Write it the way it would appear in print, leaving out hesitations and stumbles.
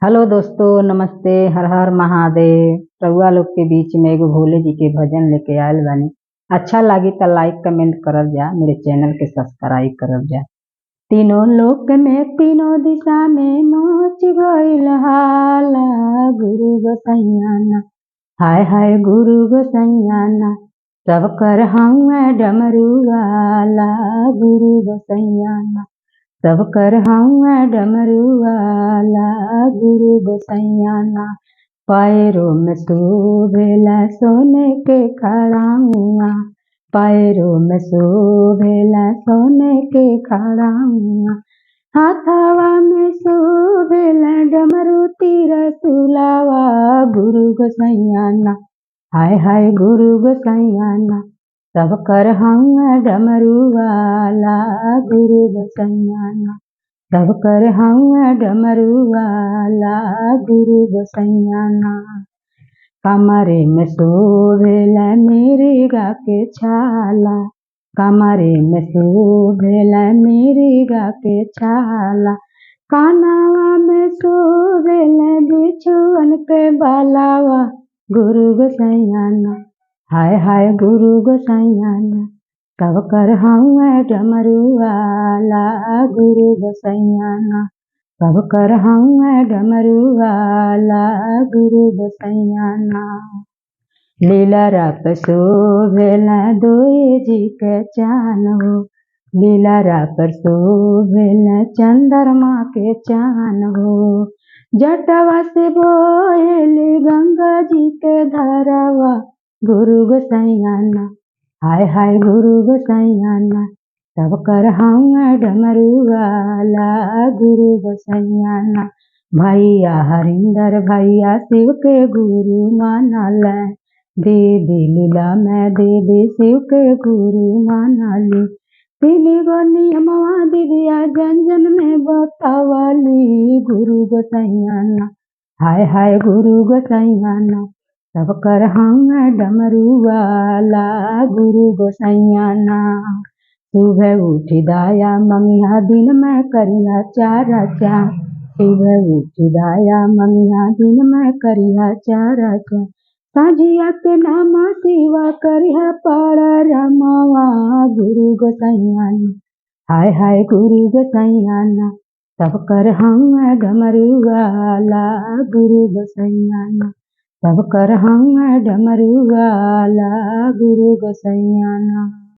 Hello दोस्तों, नमस्ते। हर हर महादेव। रउआ लोग के बीच में एगो भोले जी के भजन लेके आयल बानी। अच्छा लागी तो लाइक कमेंट करल जा, मेरे चैनल के सब्सक्राइब करल जा। तीनों लोक में तीनों दिशा में मच गइल हाला, गुरु गोसैया। हाय हाय गुरु गोसैया, सब कर हउआ डमरू वाला, गुरु गोसैया। सब कर हउआ डमरू वाला, गुरु गोसैया। पैरों में शोभेला सोने के खड़ाउआ, पैरों में शोभेला सोने के खड़ाउआ। हाथवा में शोभेला डमरू त्रिशूलवा, गुरु गोसैया। हाय हाय गुरु गोसैया, सब कर हउआ डमरू वाला, गुरु गोसैया। सब कर हउआ डमरू वाला, गुरु गोसैया। कमरे में शोभेला मिर्गा के छाला, कमरे में शोभेला मिर्गा के छाला। कानवा में शोभेला बिछुअन के बालावा, गुरु गोसैया। हाय हाय गुरु गोसैया, सब कर हउआ डमरू वाला, गुरु गोसैया। सब कर हउआ डमरू वाला, गुरु गोसैया। लीला रप शोभेला दोए जी के चान हो, लीला रप शोभेला चंद्रमा के चान हो। जटवा से बोएली गंगा जी के धारावा, गुरु गोसैया। हाय हाय गुरु गोसैया, सब कर हउआ डमरू वाला, गुरु गोसैया। भैया हरिंदर भैया शिव के गुरु मानल, दीदी लीला में दीदी शिव के गुरु मानली। तीन गो नियमवा दीदिया जन जन में बतावली, गुरु गोसैया। हाय हाय गुरु गोसैया, सब कर हउआ डमरू वाला, गुरु गोसैया। सुबह उठी दाया मंगिया दिन में करिया चारा चा, सुबह उठी दाया मंगिया दिन में करिया चारा चा। साझिया के नामा शिवा करिया पारा रमावा, गुरु गोसैया। हाय हाय गुरु गोसैया, सब कर हउआ डमरू वाला, गुरु गोसैया। सब कर हउआ डमरू वाला, गुरु गोसैया।